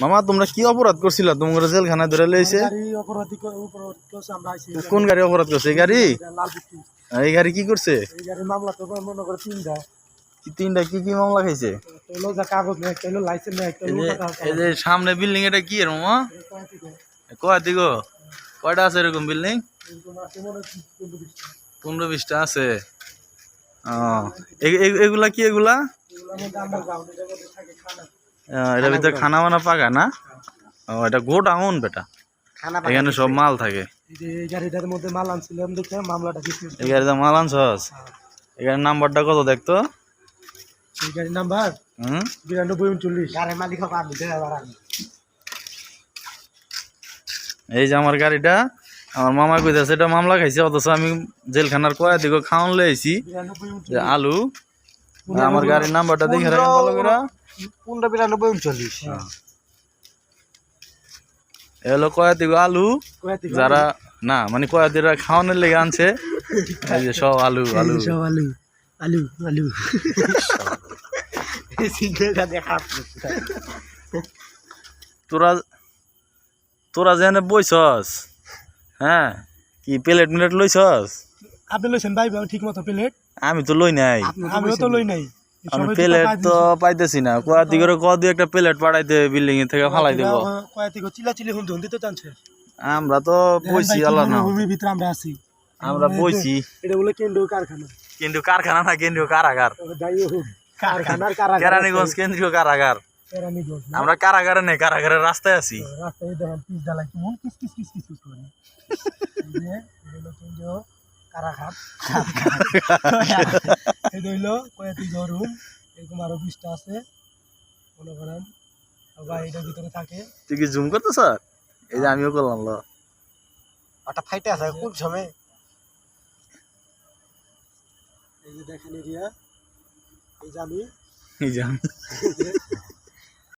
মামা তোমরা কি অপরাধ করছিলা? তোমরা জেলখানায় ধরে লইছে? কোন গাড়ি অপরাধ করছে? এই গাড়ি এই গাড়ি কি করছে? মামলা তো মনে করে তিনটা কি কি মামলা খাইছে? কাগজ নেই, লাইসেন্স নেই। এই যে সামনে বিল্ডিং, এটা কি এর মামা? কয় দিগো কয়টা আছে এরকম বিল্ডিং? 15-20টা আছে। এগুলা কি? এগুলা এটার ভিতরে খানা বানা পাকা না? এটা গোডাউন বেটা, এখানে সব মাল থাকে। এই গাড়িটার মধ্যে মাল আনছিলাম দেখে মামলাটা ডিসমিস। এই গাড়িতে মাল আনছস? এই গাড়ির নাম্বারটা কত দেখতো? এই গাড়ির নাম্বার 9239। গাড়ির মালিক হবে আমি। এই যে আমার গাড়িটা, আমার মামা কইতাছে এটা মামলা খাইছে, অথচ আমি জেলখানার কয়া দিকে খাওয়ান লইছি আলু। আমার গাড়ির নাম্বারটা দেখে রাখেন ভালো করে। 159239। এলো কয়া দিকে আলু, যারা না মানে কয়া দিরা খাওয়ানোর লেগে আনছে। এই যে সব আলু আলু সব আলু আলু আলু। তোরা তোরা যেন বইছস, হ্যাঁ কি প্লেট মিলেট লইছস? আপনি লইছেন ভাই ঠিক মতো প্লেট? আমি তো লই নাই। আমিও তো লই নাই। আমি প্লেট তো পাইতেছি না। কয়া দিকে একটা প্লেট পাঠাইতে বিল্ডিং এর থেকে ফালাই দেব। কয়া দিকে চিলাচিলি হুন দিতে চানছে। আমরা তো বইছি আল্লাহ না, ভূমির ভিতরে আমরা আছি। আমরা বইছি। এটা বলে কেন্দ্রীয় কারখানা। কিন্তু কারখানা না, কেন্দ্রীয় কারাগার। কারখানার কারাগার, কেরানীগঞ্জ কেন্দ্রীয় কারাগার। আমরা কারাগারে নেই, কারাগারের রাস্তায় আছি। রাস্তায় দেখেন পিস জ্বালাই কেমন kiss kiss kiss kiss kiss করে। এই যে এটা কেন্দ্রীয় কারাগার। এই হইলো কয়েকটি ঘরুন, এরকম আরো 20টা আছে মনে করেন। ভাই এটার ভিতরে থাকে। তুই কি জুম করতো স্যার? এই যে আমিও করলাম। ওটা ফাইটে আছে কোন সময়? এই যে দেখেন এরিয়া, এই যে আমি